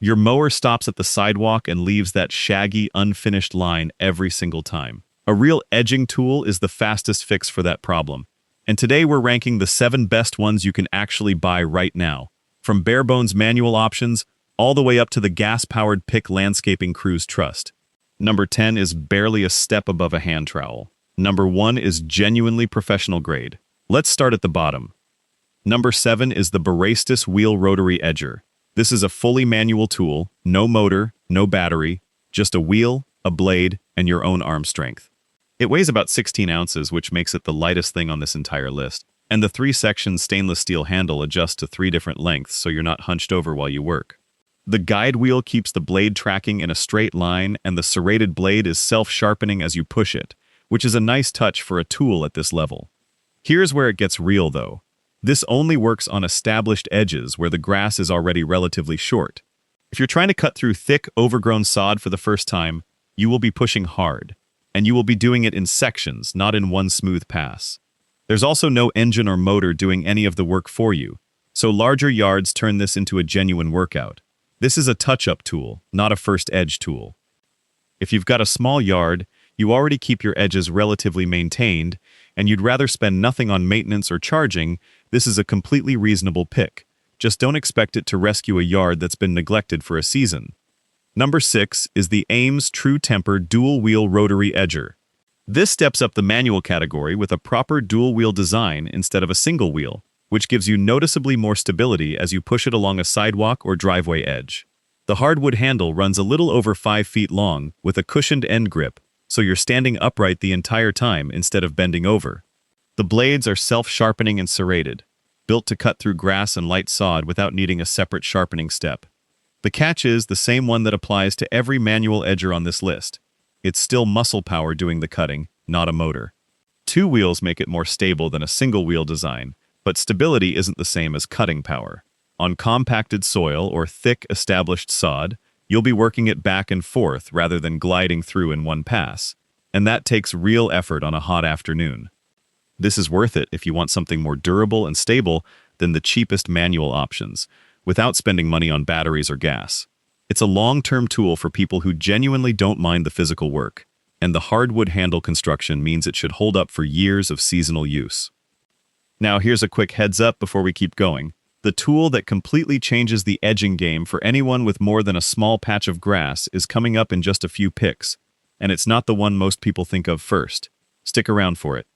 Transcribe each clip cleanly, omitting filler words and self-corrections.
Your mower stops at the sidewalk and leaves that shaggy, unfinished line every single time. A real edging tool is the fastest fix for that problem. And today we're ranking the 7 best ones you can actually buy right now. From bare-bones manual options, all the way up to the gas-powered pick landscaping crews trust. Number 10 is barely a step above a hand trowel. Number 1 is genuinely professional grade. Let's start at the bottom. Number 7 is the BARAYSTUS wheel rotary edger. This is a fully manual tool, no motor, no battery, just a wheel, a blade, and your own arm strength. It weighs about 16 ounces, which makes it the lightest thing on this entire list. And the 3-section stainless steel handle adjusts to 3 different lengths so you're not hunched over while you work. The guide wheel keeps the blade tracking in a straight line, and the serrated blade is self-sharpening as you push it, which is a nice touch for a tool at this level. Here's where it gets real, though. This only works on established edges where the grass is already relatively short. If you're trying to cut through thick, overgrown sod for the first time, you will be pushing hard, and you will be doing it in sections, not in one smooth pass. There's also no engine or motor doing any of the work for you, so larger yards turn this into a genuine workout. This is a touch-up tool, not a first edge tool. If you've got a small yard, you already keep your edges relatively maintained, and you'd rather spend nothing on maintenance or charging, this is a completely reasonable pick. Just don't expect it to rescue a yard that's been neglected for a season. Number 6 is the AMES True Temper Dual Wheel Rotary Edger. This steps up the manual category with a proper dual wheel design instead of a single wheel, which gives you noticeably more stability as you push it along a sidewalk or driveway edge. The hardwood handle runs a little over 5 feet long with a cushioned end grip, so you're standing upright the entire time instead of bending over. The blades are self-sharpening and serrated, built to cut through grass and light sod without needing a separate sharpening step. The catch is the same one that applies to every manual edger on this list. It's still muscle power doing the cutting, not a motor. 2 wheels make it more stable than a single wheel design, but stability isn't the same as cutting power. On compacted soil or thick, established sod, you'll be working it back and forth rather than gliding through in one pass, and that takes real effort on a hot afternoon. This is worth it if you want something more durable and stable than the cheapest manual options, without spending money on batteries or gas. It's a long-term tool for people who genuinely don't mind the physical work, and the hardwood handle construction means it should hold up for years of seasonal use. Now here's a quick heads up before we keep going. The tool that completely changes the edging game for anyone with more than a small patch of grass is coming up in just a few picks, and it's not the one most people think of first. Stick around for it.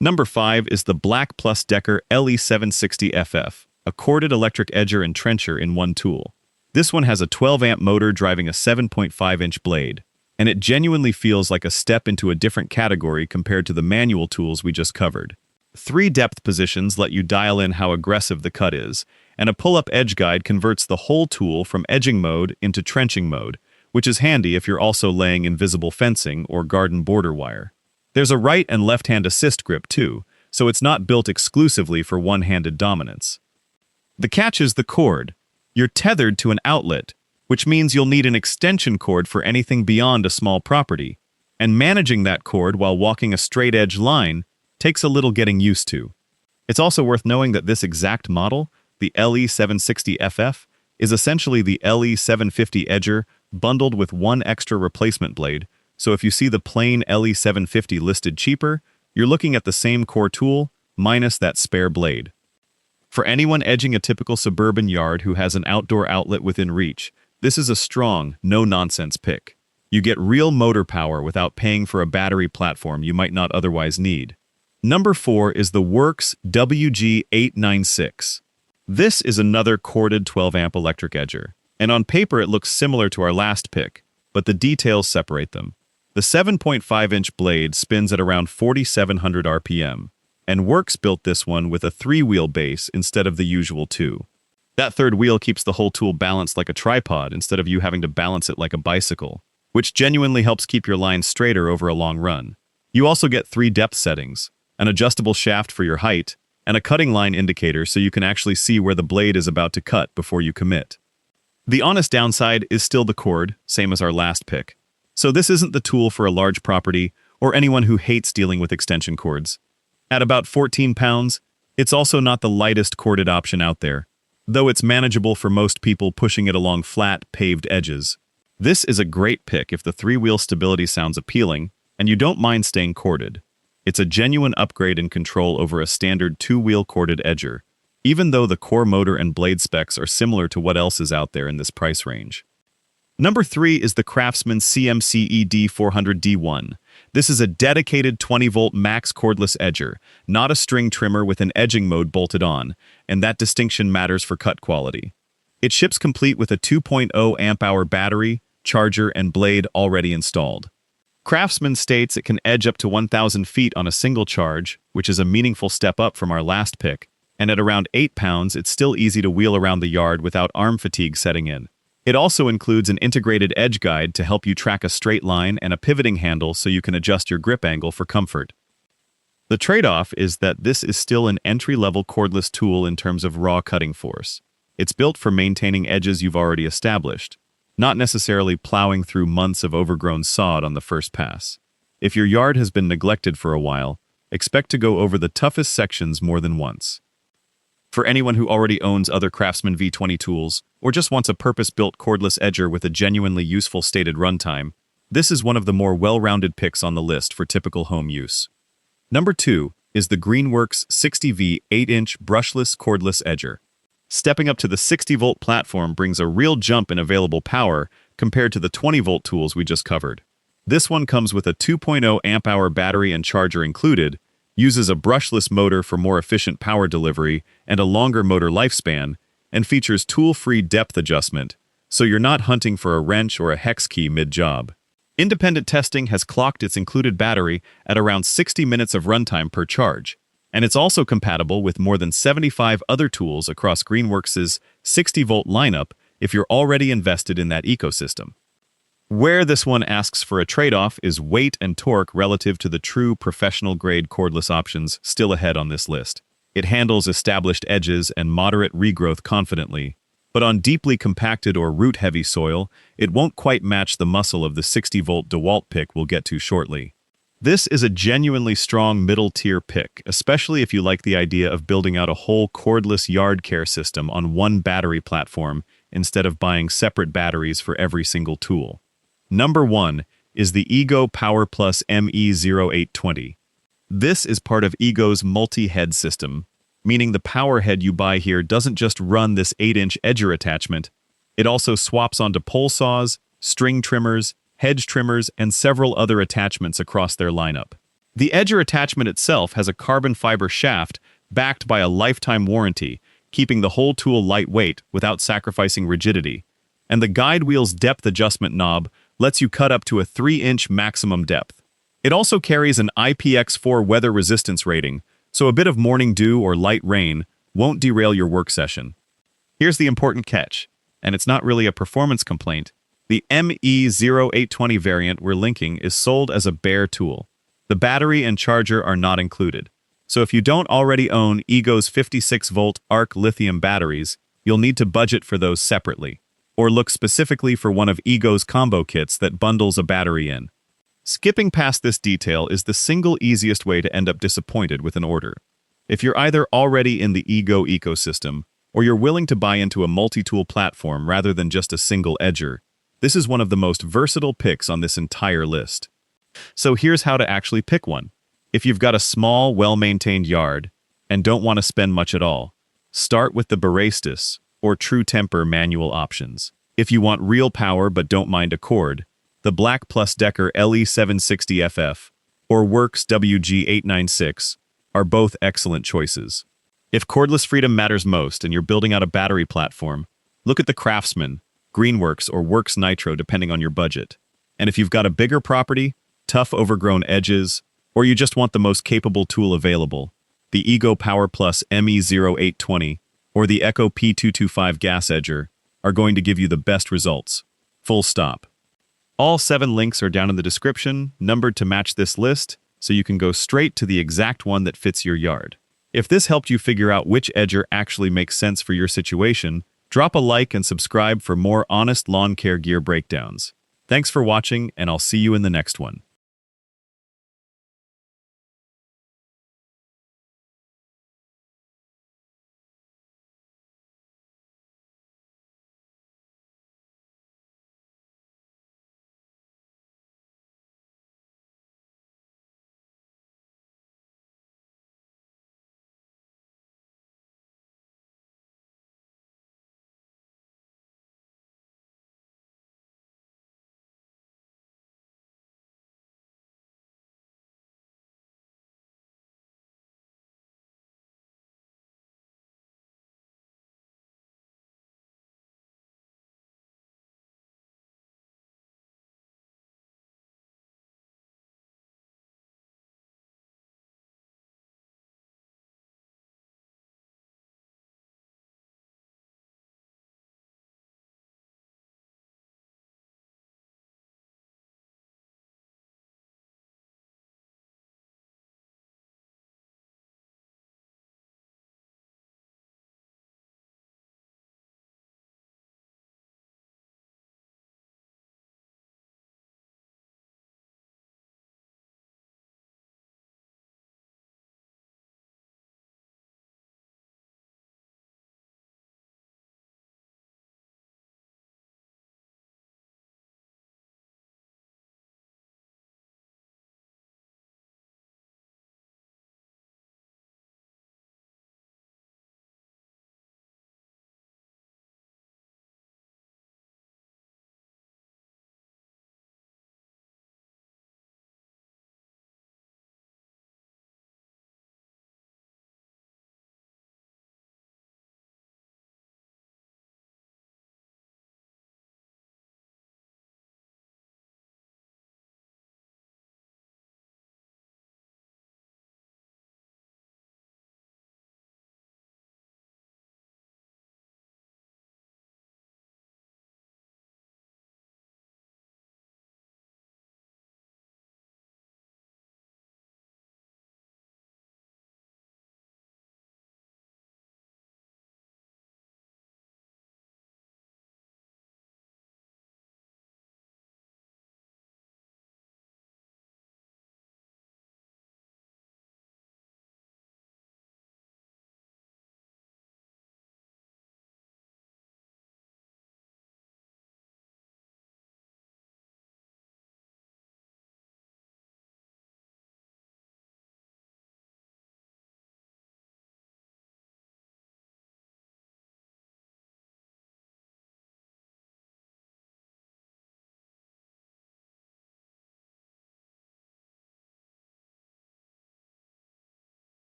Number 5 is the BLACK+DECKER LE760FF, a corded electric edger and trencher in one tool. This one has a 12-amp motor driving a 7.5-inch blade, and it genuinely feels like a step into a different category compared to the manual tools we just covered. 3 depth positions let you dial in how aggressive the cut is, and a pull-up edge guide converts the whole tool from edging mode into trenching mode, which is handy if you're also laying invisible fencing or garden border wire. There's a right and left-hand assist grip too, so it's not built exclusively for one-handed dominance. The catch is the cord. You're tethered to an outlet, which means you'll need an extension cord for anything beyond a small property, and managing that cord while walking a straight-edge line takes a little getting used to. It's also worth knowing that this exact model, the LE760FF, is essentially the LE750 edger bundled with one extra replacement blade, so if you see the plain LE750 listed cheaper, you're looking at the same core tool, minus that spare blade. For anyone edging a typical suburban yard who has an outdoor outlet within reach, this is a strong, no-nonsense pick. You get real motor power without paying for a battery platform you might not otherwise need. Number 4 is the Worx WG896. This is another corded 12-amp electric edger, and on paper it looks similar to our last pick, but the details separate them. The 7.5-inch blade spins at around 4,700 RPM, and Worx built this one with a 3-wheel base instead of the usual 2. That third wheel keeps the whole tool balanced like a tripod instead of you having to balance it like a bicycle, which genuinely helps keep your line straighter over a long run. You also get 3 depth settings, an adjustable shaft for your height, and a cutting line indicator so you can actually see where the blade is about to cut before you commit. The honest downside is still the cord, same as our last pick. So this isn't the tool for a large property or anyone who hates dealing with extension cords. At about 14 pounds, it's also not the lightest corded option out there. though it's manageable for most people pushing it along flat, paved edges. This is a great pick if the three-wheel stability sounds appealing, and you don't mind staying corded. It's a genuine upgrade in control over a standard two-wheel corded edger, even though the core motor and blade specs are similar to what else is out there in this price range. Number 3 is the Craftsman CMC ED400D1. This is a dedicated 20-volt max cordless edger, not a string trimmer with an edging mode bolted on, and that distinction matters for cut quality. It ships complete with a 2.0 amp-hour battery, charger, and blade already installed. Craftsman states it can edge up to 1,000 feet on a single charge, which is a meaningful step up from our last pick, and at around 8 pounds, it's still easy to wheel around the yard without arm fatigue setting in. It also includes an integrated edge guide to help you track a straight line and a pivoting handle so you can adjust your grip angle for comfort. The trade-off is that this is still an entry-level cordless tool in terms of raw cutting force. It's built for maintaining edges you've already established, not necessarily plowing through months of overgrown sod on the first pass. If your yard has been neglected for a while, expect to go over the toughest sections more than once. For anyone who already owns other Craftsman V20 tools, or just wants a purpose-built cordless edger with a genuinely useful stated runtime, this is one of the more well-rounded picks on the list for typical home use. Number 2 is the Greenworks 60V 8-inch brushless cordless edger. Stepping up to the 60-volt platform brings a real jump in available power compared to the 20-volt tools we just covered. This one comes with a 2.0 amp-hour battery and charger included, uses a brushless motor for more efficient power delivery and a longer motor lifespan, and features tool-free depth adjustment, so you're not hunting for a wrench or a hex key mid-job. Independent testing has clocked its included battery at around 60 minutes of runtime per charge, and it's also compatible with more than 75 other tools across Greenworks' 60-volt lineup if you're already invested in that ecosystem. Where this one asks for a trade-off is weight and torque relative to the true professional-grade cordless options still ahead on this list. It handles established edges and moderate regrowth confidently, but on deeply compacted or root-heavy soil, it won't quite match the muscle of the 60-volt DeWalt pick we'll get to shortly. This is a genuinely strong middle-tier pick, especially if you like the idea of building out a whole cordless yard care system on one battery platform instead of buying separate batteries for every single tool. Number 1 is the Ego Power Plus ME0820. This is part of Ego's multi-head system, meaning the power head you buy here doesn't just run this 8-inch edger attachment, it also swaps onto pole saws, string trimmers, hedge trimmers, and several other attachments across their lineup. The edger attachment itself has a carbon fiber shaft backed by a lifetime warranty, keeping the whole tool lightweight without sacrificing rigidity, and the guide wheel's depth adjustment knob lets you cut up to a 3-inch maximum depth. It also carries an IPX4 weather resistance rating, so a bit of morning dew or light rain won't derail your work session. Here's the important catch, and it's not really a performance complaint. The ME0820 variant we're linking is sold as a bare tool. The battery and charger are not included. So if you don't already own Ego's 56-volt ARC lithium batteries, you'll need to budget for those separately, or look specifically for one of Ego's combo kits that bundles a battery in. Skipping past this detail is the single easiest way to end up disappointed with an order. If you're either already in the Ego ecosystem, or you're willing to buy into a multi-tool platform rather than just a single edger, this is one of the most versatile picks on this entire list. So here's how to actually pick one. If you've got a small, well-maintained yard, and don't want to spend much at all, start with the BARAYSTUS, or True Temper manual options. If you want real power but don't mind a cord, the BLACK+DECKER LE760FF or Worx WG896 are both excellent choices. If cordless freedom matters most and you're building out a battery platform, look at the Craftsman, Greenworks, or Worx Nitro depending on your budget. And if you've got a bigger property, tough overgrown edges, or you just want the most capable tool available, the Ego Power Plus ME0820 or the Echo P225 gas edger are going to give you the best results. Full stop. All 7 links are down in the description, numbered to match this list, so you can go straight to the exact one that fits your yard. If this helped you figure out which edger actually makes sense for your situation, drop a like and subscribe for more honest lawn care gear breakdowns. Thanks for watching, and I'll see you in the next one.